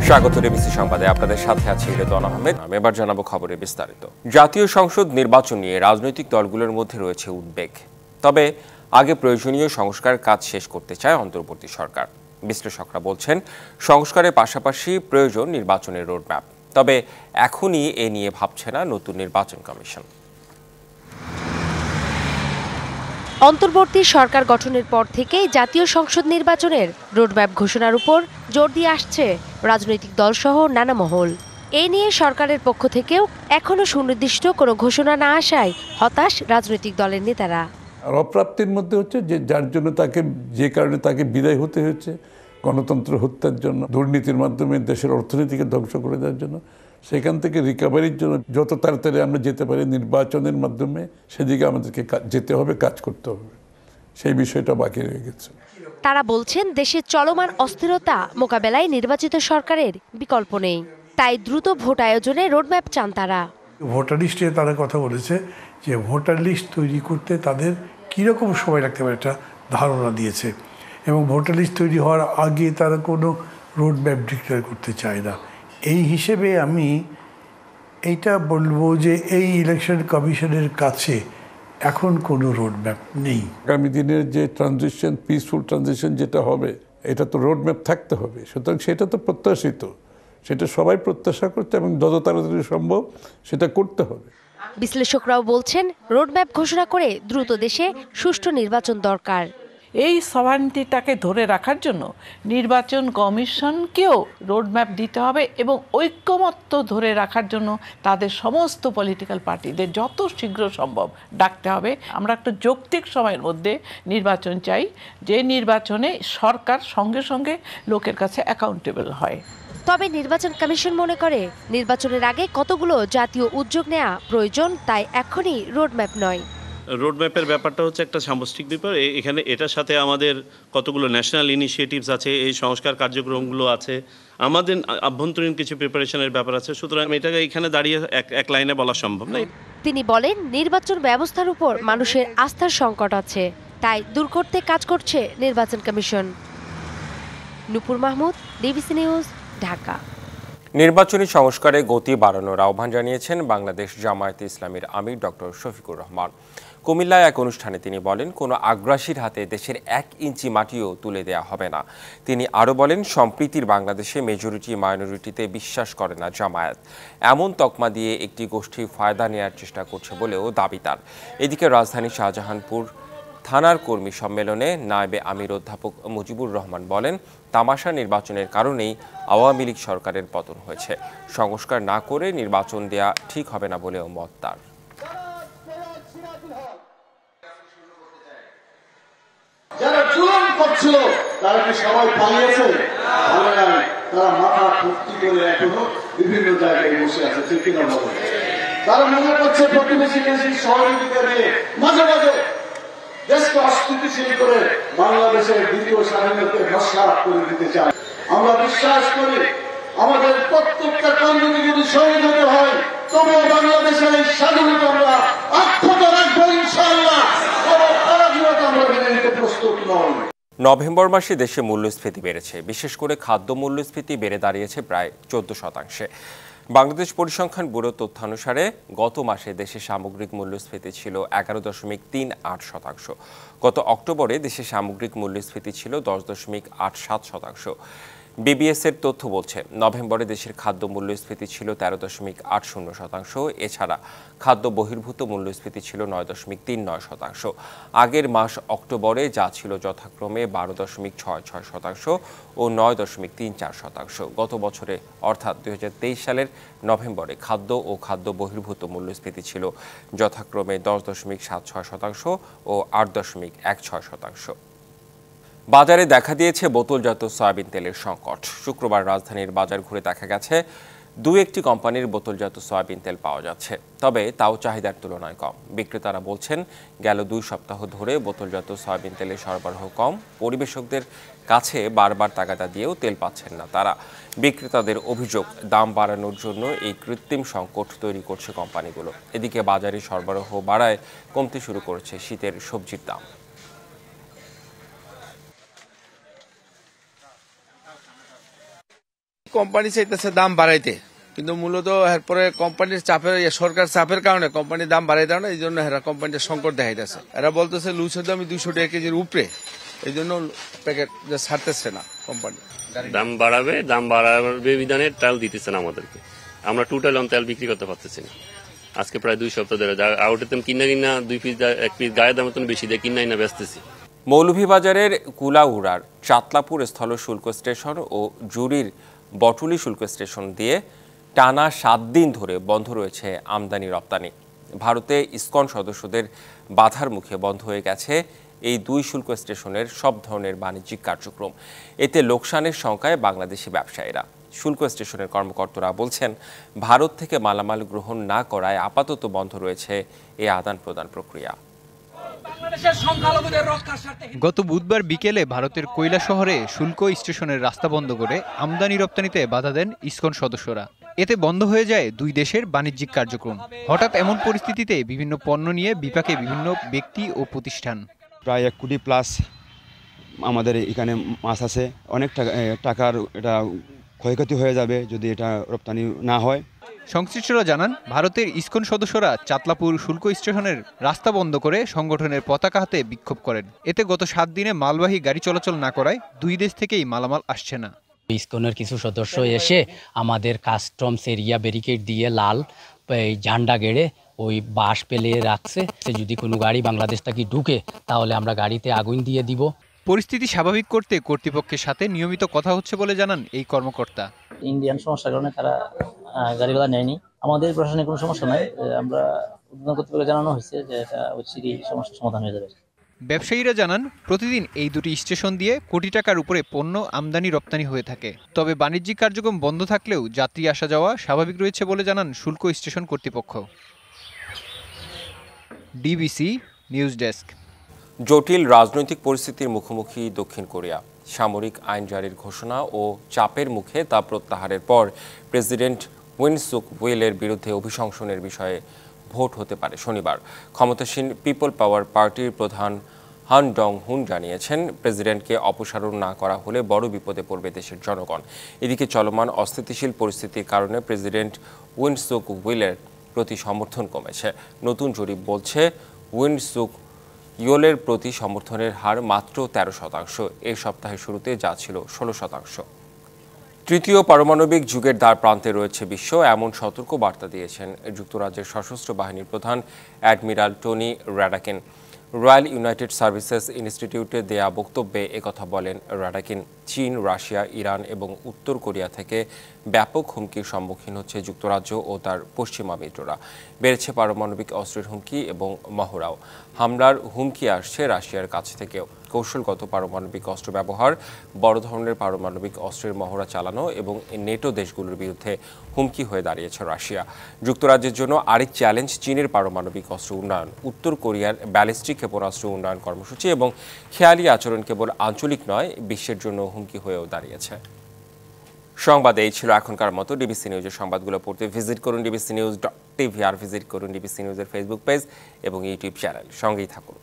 স্বাগত ডিবিসি সংবাদে আপনাদের সাথে আছি রেদওয়ান আহমেদ। আমি এবার জানাবো খবরের বিস্তারিত। জাতীয় সংসদ নির্বাচন নিয়ে রাজনৈতিক দলগুলোর মধ্যে রয়েছে উদ্বেগ। তবে আগে প্রয়োজনীয় সংস্কার কাজ শেষ করতে চায় অন্তর্বর্তী সরকার। বিশ্লেষকরা বলছেন সংস্কারের পাশাপাশি প্রয়োজন নির্বাচনের রোডম্যাপ। তবে এখনই এ নিয়ে ভাবছে না নতুন নির্বাচন কমিশন। অন্তর্বর্তী সরকার গঠনের পর থেকেই জাতীয় সংসদ নির্বাচনের রোডম্যাপ ঘোষণার উপর জোর দিয়ে আসছে রাজনৈতিক দলসহ নানা মহল। এ নিয়ে সরকারের পক্ষ থেকেও এখনো সুনির্দিষ্ট কোনো ঘোষণা না আসায় হতাশ রাজনৈতিক দলের নেতারা। আর অপ্রাপ্তির মধ্যে হচ্ছে যার জন্য যে কারণে তাকে বিদায় হতে হচ্ছে, গণতন্ত্র হত্যার জন্য, দুর্নীতির মাধ্যমে দেশের অর্থনীতিকে ধ্বংস করে দেওয়ার জন্য, সেখান থেকে রিকভারির জন্য যত তাড়াতাড়ি আমরা যেতে পারি নির্বাচনের মাধ্যমে সেদিকে আমাদেরকে যেতে হবে, কাজ করতে হবে। সেই বিষয়টা বাকি রয়ে গেছে। তারা বলছেন দেশের চলমান অস্থিরতা মোকাবেলায় নির্বাচিত সরকারের বিকল্প নেই, তাই দ্রুত ভোট আয়োজনে রোডম্যাপ চান তারা। ভোটার লিস্টে তারা কথা বলেছে যে ভোটার লিস্ট তৈরি করতে তাদের কীরকম সময় লাগতে পারে একটা ধারণা দিয়েছে, এবং ভোটার লিস্ট তৈরি হওয়ার আগে তারা কোনো রোডম্যাপ ডিক্লেয়ার করতে চায় না। এই হিসেবে আমি এইটা বলবো যে এই ইলেকশন কমিশনের কাছে এখন কোনো রোডম্যাপ নেই। আগামী দিনের যে ট্রানজিশন, পিসফুল ট্রানজিশন যেটা হবে, এটা তো রোডম্যাপ থাকতে হবে। সুতরাং সেটা তো প্রত্যাশিত, সেটা সবাই প্রত্যাশা করতে এবং যত তাড়াতাড়ি সম্ভব সেটা করতে হবে। বিশ্লেষকরাও বলছেন রোডম্যাপ ঘোষণা করে দ্রুত দেশে সুষ্ঠু নির্বাচন দরকার। এই সভান্তিটাকে ধরে রাখার জন্য নির্বাচন কমিশনকেও রোডম্যাপ দিতে হবে এবং ঐক্যমত্য ধরে রাখার জন্য তাদের সমস্ত পলিটিক্যাল পার্টিদের যত শীঘ্র সম্ভব ডাকতে হবে। আমরা একটা যৌক্তিক সময়ের মধ্যে নির্বাচন চাই, যে নির্বাচনে সরকার সঙ্গে সঙ্গে লোকের কাছে অ্যাকাউন্টেবল হয়। তবে নির্বাচন কমিশন মনে করে নির্বাচনের আগে কতগুলো জাতীয় উদ্যোগ নেওয়া প্রয়োজন, তাই এখনই রোডম্যাপ নয়। রোডম্যাপের ব্যাপারটা হচ্ছে একটা সামষ্টিক ব্যাপার। এখানে এটার সাথে আমাদের কতগুলো ন্যাশনাল ইনিশিয়েটিভস আছে, এই সংস্কার কার্যক্রমগুলো আছে, আমাদের আভ্যন্তরীণ কিছু প্রিপারেশনের ব্যাপার আছে। সুতরাং এটাকে এখানে দাঁড়িয়ে এক লাইনে বলা সম্ভব নয়। তিনি বলেন নির্বাচন ব্যবস্থার উপর মানুষের আস্থার সংকট আছে, তাই দূর করতে কাজ করছে নির্বাচন কমিশন। নূপুর মাহমুদ, ডিবিসি নিউজ, ঢাকা। নির্বাচনী সংস্কারে গতি বাড়ানোর আহ্বান জানিয়েছেন বাংলাদেশ জামায়াতে ইসলামীর আমির ডক্টর শফিকুর রহমান। কুমিল্লায় এক অনুষ্ঠানে তিনি বলেন, কোনো আগ্রাসীর হাতে দেশের 1 ইঞ্চি মাটিও তুলে দেয়া হবে না। তিনি আরও বলেন, সম্প্রীতির বাংলাদেশে মেজরিটি মাইনরিটিতে বিশ্বাস করে না জামায়াত। এমন তকমা দিয়ে একটি গোষ্ঠী ফায়দা নেওয়ার চেষ্টা করছে বলেও দাবি তার। এদিকে রাজধানীর শাহজাহানপুর থানার কর্মী সম্মেলনে নায়েবে আমির অধ্যাপক মুজিবুর রহমান বলেন, তামাশা নির্বাচনের কারণেই আওয়ামী লীগ সরকারের পতন হয়েছে। সংস্কার না করে নির্বাচন দেয়া ঠিক হবে না বলেও মত তার। যারা জুলুম করছিল তারা কি সবাই পালিয়েছে? তারা মাথা ভর্তি করে এখনো বিভিন্ন জায়গায় বসে আছে, ঠিক কিনা বলে? তারা মনে করছে প্রতিবেশী দেশের সহযোগিতা নিয়ে মাঝে মাঝে দেশকে অস্থিতিশীল করে বাংলাদেশের দ্বিতীয় স্বাধীনতাকে নস্যাৎ করে দিতে চায়। আমরা বিশ্বাস করি আমাদের প্রত্যেকটা কান্দে যদি শহীদ হতে হয়, তবুও বাংলাদেশের এই স্বাধীনতা আমরা অক্ষত রাখবো ইনশাআল্লাহ। আমরা মেনে নিতে প্রস্তুত নই। নভেম্বর মাসে দেশে মূল্যস্ফীতি বেড়েছে। বিশেষ করে খাদ্য মূল্যস্ফীতি বেড়ে দাঁড়িয়েছে প্রায় 14%। বাংলাদেশ পরিসংখ্যান ব্যুরো তথ্যানুসারে গত মাসে দেশে সামগ্রিক মূল্যস্ফীতি ছিল 11.38%। গত অক্টোবরে দেশে সামগ্রিক মূল্যস্ফীতি ছিল 10.87%। বিবিএস এর তথ্য বলছে নভেম্বরে দেশের খাদ্য মূল্যস্ফীতি ছিল 13.80%। এছাড়া খাদ্য বহির্ভূত মূল্যস্ফীতি ছিল 9.39%। আগের মাস অক্টোবরে যা ছিল যথাক্রমে 12.66% ও 9.34%। গত বছরে অর্থাৎ 2023 সালের নভেম্বরে খাদ্য ও খাদ্য বহির্ভূত মূল্যস্ফীতি ছিল যথাক্রমে 10.76% ও 8.16%। বাজারে দেখা দিয়েছে বোতলজাত সয়াবিন তেলের সংকট। শুক্রবার রাজধানীর বাজার ঘুরে দেখা গেছে 2-1টি কোম্পানির বোতলজাত সয়াবিন তেল পাওয়া যাচ্ছে, তবে তাও চাহিদার তুলনায় কম। বিক্রেতারা বলছেন, গেল 2 সপ্তাহ ধরে বোতলজাত সয়াবিন তেলের সরবরাহ কম। পরিবেশকদের কাছে বারবার তাগাদা দিয়েও তেল পাচ্ছেন না তারা। বিক্রেতাদের অভিযোগ, দাম বাড়ানোর জন্য এই কৃত্রিম সংকট তৈরি করছে কোম্পানিগুলো। এদিকে বাজারে সরবরাহ বাড়ায় কমতে শুরু করেছে শীতের সবজির দাম। কোম্পানি চাইতেছে দাম বাড়াইতে, কিন্তু মূলত এরপরে কোম্পানির চাপের সরকার চাপের কারণে কোম্পানির দাম বাড়াই দেয় না, এই জন্য এরা কোম্পানিটা সংকট দেখাইতেছে। এরা বলতেছে লুচের দামই 200 টাকা কেজির উপরে, এই জন্য প্যাকেট ছাড়তেছে না কোম্পানি। দাম বাড়াবে বিধানে তেল দিতেছে না আমাদেরকে, আমরা টোটাল তেল বিক্রি করতে পারতেছি না। আজকে প্রায় 2 সপ্তাহ ধরে আউটের দাম কিনা 2 পিস 1 পিস গায়ের দাম বেশি দিয়ে কিনাই না বেচতেছি। মৌলভীবাজারের কুলাউড়ার চাতলাপুর স্থল শুল্ক স্টেশন ও জুরির বটুলি শুল্ক স্টেশন দিয়ে টানা 7 দিন ধরে বন্ধ রয়েছে আমদানি রপ্তানি। ভারতে ইসকন সদস্যদের বাধার মুখে বন্ধ হয়ে গেছে এই 2 শুল্ক স্টেশনের সব ধরনের বাণিজ্যিক কার্যক্রম। এতে লোকসানের শঙ্কায় বাংলাদেশি ব্যবসায়ীরা। শুল্ক স্টেশনের কর্মকর্তারা বলছেন, ভারত থেকে মালামাল গ্রহণ না করায় আপাতত বন্ধ রয়েছে এই আদান প্রদান প্রক্রিয়া। গত বুধবার বিকেলে ভারতের কৈলা শহরে শুল্ক স্টেশনের রাস্তা বন্ধ করে আমদানি রপ্তানিতে বাধা দেন ইসকন সদস্যরা। এতে বন্ধ হয়ে যায় 2 দেশের বাণিজ্যিক কার্যক্রম। হঠাৎ এমন পরিস্থিতিতে বিভিন্ন পণ্য নিয়ে বিপাকে বিভিন্ন ব্যক্তি ও প্রতিষ্ঠান। প্রায় 1 কোটি প্লাস আমাদের এখানে মাছ আছে, অনেক টাকার এটা ক্ষয়ক্ষতি হয়ে যাবে যদি এটা রপ্তানি না হয়। সংশ্লিষ্টরা জানান, ভারতের ইসকন সদস্যরা চাতলাপুর শুল্ক স্টেশনের রাস্তা বন্ধ করে সংগঠনের পতাকা হাতে বিক্ষোভ করেন। এতে গত 7 দিনে মালবাহী গাড়ি চলাচল না করায় 2 দেশ থেকেই মালামাল আসছে না। ইসকনের কিছু সদস্য এসে আমাদের কাস্টমস এরিয়া ব্যারিকেড দিয়ে লাল ঝান্ডা গেড়ে ওই বাঁশ পেলে রাখছে, যদি কোনো গাড়ি বাংলাদেশ থেকে ঢুকে তাহলে আমরা গাড়িতে আগুন দিয়ে দিব। পরিস্থিতি স্বাভাবিক করতে কর্তৃপক্ষের সাথে নিয়মিত কথা হচ্ছে বলে জানান এই কর্মকর্তা। ইন্ডিয়ান সমস্যার কারণে তারা গাড়িগুলো নেয়নি। আমাদের প্রশাসনের কোনো সমস্যা নাই, আমরা উদ্বোধন কর্তৃপক্ষকে জানানো হয়েছে যে এটা অচিরেই সমস্যার সমাধান হয়ে যাবে। ব্যবসায়ীরা জানান, প্রতিদিন এই 2টি স্টেশন দিয়ে কোটি টাকার উপরে পণ্য আমদানি রপ্তানি হয়ে থাকে। তবে বাণিজ্যিক কার্যক্রম বন্ধ থাকলেও যাত্রী আসা যাওয়া স্বাভাবিক রয়েছে বলে জানান শুল্ক স্টেশন কর্তৃপক্ষ। DBC news desk. জটিল রাজনৈতিক পরিস্থিতির মুখোমুখি দক্ষিণ কোরিয়া। সামরিক আইন জারির ঘোষণা ও চাপের মুখে তা প্রত্যাহারের পর প্রেসিডেন্ট উইন সুক ইউলের বিরুদ্ধে অভিশংসনের বিষয়ে ভোট হতে পারে শনিবার। ক্ষমতাসীন পিপল পাওয়ার পার্টির প্রধান হান ডং হুন জানিয়েছেন, প্রেসিডেন্টকে অপসারণ না করা হলে বড় বিপদে পড়বে দেশের জনগণ। এদিকে চলমান অস্থিতিশীল পরিস্থিতির কারণে প্রেসিডেন্ট উইন সুক ইউলের প্রতি সমর্থন কমেছে। নতুন জরিপ বলছে, উইন সুক ইউলের প্রতি সমর্থনের হার মাত্র 13%। এই সপ্তাহের শুরুতে যা ছিল 16%। তৃতীয় পারমাণবিক যুগের দ্বার প্রান্তে রয়েছে বিশ্ব, এমন সতর্ক বার্তা দিয়েছেন যুক্তরাজ্যের সশস্ত্র বাহিনীর প্রধান admiral Tony Radakin. Royal United services ইনস্টিটিউটে দেয়া বক্তব্যে একথা বলেন রাডাকিন। চীন, রাশিয়া, ইরান এবং উত্তর কোরিয়া থেকে ব্যাপক হুমকির সম্মুখীন হচ্ছে যুক্তরাজ্য ও তার পশ্চিমা মিত্ররা। বেড়েছে পারমাণবিক অস্ত্রের হুমকি এবং মহড়াও। হামলার হুমকি আসছে রাশিয়ার কাছ থেকেও। কৌশলগত পারমাণবিক অস্ত্র ব্যবহার, বড় ধরনের পারমাণবিক অস্ত্রের মহড়া চালানো এবং নেটো দেশগুলোর বিরুদ্ধে হুমকি হয়ে দাঁড়িয়েছে রাশিয়া। যুক্তরাজ্যের জন্য আরেক চ্যালেঞ্জ চীনের পারমাণবিক অস্ত্র উন্নয়ন, উত্তর কোরিয়ার ব্যালিস্টিক ক্ষেপণাস্ত্র উন্নয়ন কর্মসূচি এবং খেয়ালি আচরণ কেবল আঞ্চলিক নয়, বিশ্বের জন্য হুমকি হয়েও দাঁড়িয়েছে। সংবাদ এই ছিল এখনকার মতো। ডিবিসি নিউজের সংবাদগুলো পড়তে ভিজিট করুন dbcnews.tv আর ভিজিট করুন ডিবিসি নিউজের ফেসবুক পেজ এবং ইউটিউব চ্যানেল। সঙ্গেই থাকুন।